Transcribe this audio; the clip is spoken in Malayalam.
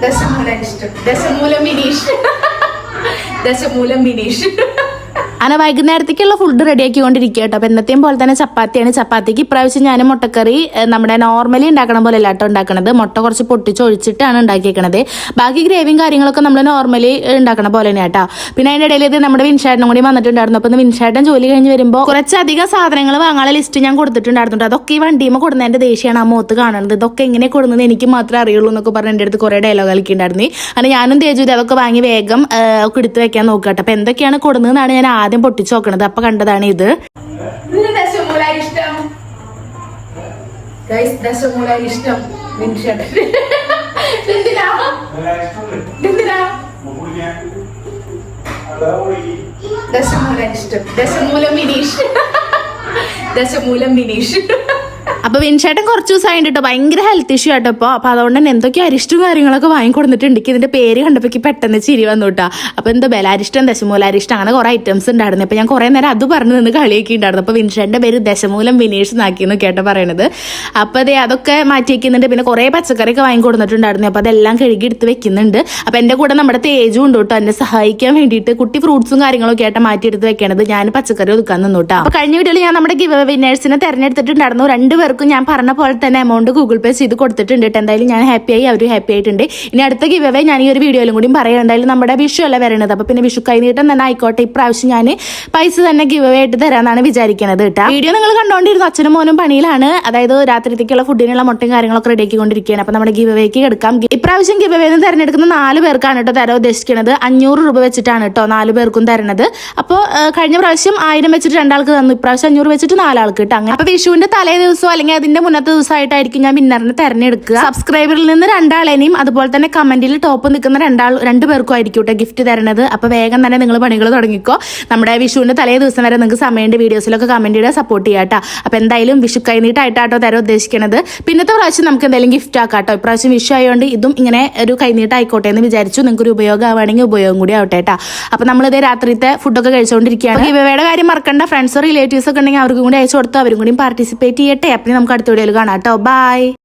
ദശമൂലം ദശമൂലം വിനീഷ് ദശമൂലം വിനീഷ് അങ്ങനെ വൈകുന്നേരത്തേക്കുള്ള ഫുഡ് റെഡിയാക്കിക്കൊണ്ടിരിക്കുക കേട്ടോ. അപ്പോൾ എന്നത്തെയും പോലെ തന്നെ ചപ്പാത്തിയാണ്. ചപ്പാത്തിക്ക് ഇപ്രാവശ്യം ഞാൻ മുട്ടക്കറി നമ്മുടെ നോർമലി ഉണ്ടാക്കണ പോലെ അല്ല കേട്ടോ ഉണ്ടാക്കണത്. മുട്ട കുറച്ച് പൊട്ടിച്ചൊഴിച്ചിട്ടാണ് ഉണ്ടാക്കിയേക്കണത്. ബാക്കി ഗ്രേവിയും കാര്യങ്ങളൊക്കെ നമ്മൾ നോർമലി ഉണ്ടാക്കണ പോലെ തന്നെ കേട്ടോ. പിന്നെ അതിൻ്റെ ഇടയിൽ ഇത് നമ്മുടെ വിൻഷേട്ടനും കൂടി വന്നിട്ടുണ്ടായിരുന്നു. അപ്പോൾ വിൻഷേട്ടൻ ജോലി കഴിഞ്ഞ് വരുമ്പോൾ കുറച്ചധികം സാധനങ്ങൾ വാങ്ങാനുള്ള ലിസ്റ്റ് ഞാൻ കൊടുത്തിട്ടുണ്ടായിരുന്നു. അതൊക്കെ ഈ വണ്ടിയുമ്പോൾ കൊടുന്നതിൻ്റെ ദേഷ്യമാണ് ആ മുഖത്ത് കാണുന്നത്. ഇതൊക്കെ എങ്ങനെ കൊടുക്കുന്നത് എനിക്ക് മാത്രമേ അറിയുള്ളൂ എന്നൊക്കെ പറഞ്ഞ് എൻ്റെ അടുത്ത് കുറേ ഡയലോഗ് കളിക്കുന്നുണ്ടായിരുന്നു. അങ്ങനെ ഞാനും തേജു അതൊക്കെ വാങ്ങി വേഗം ഒക്കെ എടുത്ത് വെക്കാൻ നോക്കുക കേട്ടോ. അപ്പോൾ എന്തൊക്കെയാണ് കൊടുന്നതെന്നാണ് ഞാൻ ആദ്യം പൊട്ടിച്ചു നോക്കണത്. അപ്പൊ കണ്ടതാണ് ഇത്. ദശമൂലം വിനീഷ് ദശമൂലം വിനീഷ്. അപ്പൊ വിൻഷേട്ടൻ കുറച്ച് ദിവസമായിട്ട് കേട്ടോ ഭയങ്കര ഹെൽത്ത് ഇഷ്യൂ ആട്ടോ. അപ്പൊ അതുകൊണ്ട് തന്നെ എന്തൊക്കെയോ അരിഷ്ടവും കാര്യങ്ങളൊക്കെ വാങ്ങിക്കൊടുത്തിട്ടുണ്ട്. ഇതിന്റെ പേര് കണ്ടപ്പോൾ പെട്ടെന്ന് ചിരി വന്നു കേട്ടോ. അപ്പൊ എന്തോ ബലാരിഷ്ടം ദശമൂലാരിഷ്ടം അങ്ങനെ കുറെ ഐറ്റംസ് ഉണ്ടായിരുന്നു. അപ്പൊ ഞാൻ കുറെ നേരം അത് പറഞ്ഞു നിന്ന് കളിയൊക്കെ ഉണ്ടായിരുന്നു. അപ്പൊ വിൻഷേട്ടന്റെ പേര് ദശമൂലം വിനീഷ് എന്നാക്കിയെന്ന് കേട്ടോ പറയണത്. അപ്പൊ അതൊക്കെ മാറ്റി വെക്കുന്നുണ്ട്. പിന്നെ കുറെ പച്ചക്കറിയൊക്കെ വാങ്ങിക്കൊടുത്തിട്ടുണ്ടായിരുന്നു. അപ്പൊ അതെല്ലാം കഴുകി എടുത്ത് വെക്കുന്നുണ്ട്. അപ്പൊ എന്റെ കൂടെ നമ്മുടെ തേജും ഉണ്ട് കേട്ടോ എന്നെ സഹായിക്കാൻ വേണ്ടിയിട്ട്. കുട്ടി ഫ്രൂട്ട്സും കാര്യങ്ങളൊക്കെ ആയിട്ട് മാറ്റി എടുത്ത് വെക്കണത്. ഞാൻ പച്ചക്കറി ഒതുക്കാൻ നിന്നു കേട്ടോ. അപ്പൊ കഴിഞ്ഞ വീഡിയോയിൽ ഞാൻ നമ്മുടെ ഗിവ് വിന്നേഴ്സിനെ തെരഞ്ഞെടുത്തിട്ടുണ്ടായിരുന്നു. രണ്ടുപേർക്കും ഞാൻ പറഞ്ഞ പോലെ തന്നെ എമൗണ്ട് ഗൂഗിൾ പേ ചെയ്ത് കൊടുത്തിട്ടുണ്ട്. എന്തായാലും ഞാൻ ഹാപ്പിയായി, അവരും ഹാപ്പി ആയിട്ടുണ്ട്. ഇനി അടുത്ത ഗിവ് അവേ ഞാൻ ഈ ഒരു വീഡിയോയിലും കൂടി പറയാം. എന്തായാലും നമ്മുടെ വിഷു അല്ല വരണത്. അപ്പൊ പിന്നെ വിഷു കൈനീട്ടം തന്നെ ആയിക്കോട്ടെ. ഇപ്രാവശ്യം ഞാൻ പൈസ തന്നെ ഗിവ് അവേ ആയിട്ട് തരാന്നാണ് വിചാരിക്കുന്നത് കേട്ടോ. വീഡിയോ നിങ്ങൾ കണ്ടോണ്ടിരുന്നു. അച്ഛനും മോനും പണിയിലാണ്. അതായത് രാത്രിത്തേക്കുള്ള ഫുഡിനുള്ള മുട്ടയും കാര്യങ്ങളൊക്കെ റെഡിയാക്കിക്കൊണ്ടിരിക്കുകയാണ്. അപ്പൊ നമ്മുടെ ഗിവ് അവേക്ക് കിടക്കാം. ഇപ്രാവശ്യം ഗിവ് അവേ തിരഞ്ഞെടുക്കുന്ന 4 പേർക്കാണ് കേട്ടോ തരാൻ ഉദ്ദേശിക്കുന്നത്. 500 രൂപ വെച്ചിട്ടാണ് കേട്ടോ 4 പേർക്കും തരണത്. അപ്പോൾ കഴിഞ്ഞ പ്രാവശ്യം 1000 വെച്ചിട്ട് 2 ആൾക്ക് തന്നു. ഇപ്രാവശ്യം 500 വെച്ചിട്ട് 4 ആൾക്ക് കിട്ടും. അങ്ങനെ അപ്പൊ വിഷുവിന്റെ തലേ ദിവസം അല്ലെങ്കിൽ അതിന്റെ മുന്നത്തെ ദിവസമായിട്ടായിരിക്കും ഞാൻ വിന്നറിനെ തെരഞ്ഞെടുക്കുക. സബ്സ്ക്രൈബറിൽ നിന്ന് 2 ആളെയും അതുപോലെ തന്നെ കമന്റിൽ ടോപ്പ് നിൽക്കുന്ന 2 പേർക്കും ആയിരിക്കും കേട്ടോ ഗിഫ്റ്റ് തരണത്. അപ്പൊ വേഗം തന്നെ നിങ്ങൾ പണികൾ തുടങ്ങിക്കോ. നമ്മുടെ വിഷുവിന്റെ തലേ ദിവസം വരെ നിങ്ങൾക്ക് സമയമുണ്ട്. വീഡിയോസിലൊക്കെ കമന്റ് ചെയ്താൽ സപ്പോർട്ട് ചെയ്യാട്ടോ. അപ്പൊ എന്തായാലും വിഷു കൈനീട്ടായിട്ടാട്ടോ തരാൻ ഉദ്ദേശിക്കുന്നത്. പിന്നത്തെ പ്രാവശ്യം നമുക്ക് എന്തായാലും ഗിഫ്റ്റ് ആക്കാട്ടോ. ഇപ്രാവശ്യം വിഷു ആയതുകൊണ്ട് ഇതും ഇങ്ങനെ ഒരു കൈനീട്ടം ആയിക്കോട്ടെ എന്ന് വിചാരിച്ചു. നിങ്ങൾക്ക് ഒരു ഉപയോഗം ആവുകയാണെങ്കിൽ ഉപയോഗം കൂടി ആവട്ടെ കേട്ടോ. അപ്പൊ നമ്മളിതേ രാത്രിത്തെ ഫുഡൊക്കെ കഴിച്ചുകൊണ്ടിരിക്കുകയാണ്. ഗിവവേയുടെ കാര്യം മറക്കണ്ട. ഫ്രണ്ട്സോ റിലേറ്റീവ്സ് ഒക്കെ ഉണ്ടെങ്കിൽ അവർക്കും കൂടി അയച്ചു കൊടുത്തു. അവരും കൂടി പാർട്ടിസിപ്പേറ്റ് ചെയ്യട്ടെ. അപ്പം നമുക്ക് അടുത്ത വീഡിയോയിൽ കാണാം കേട്ടോ. ബൈ.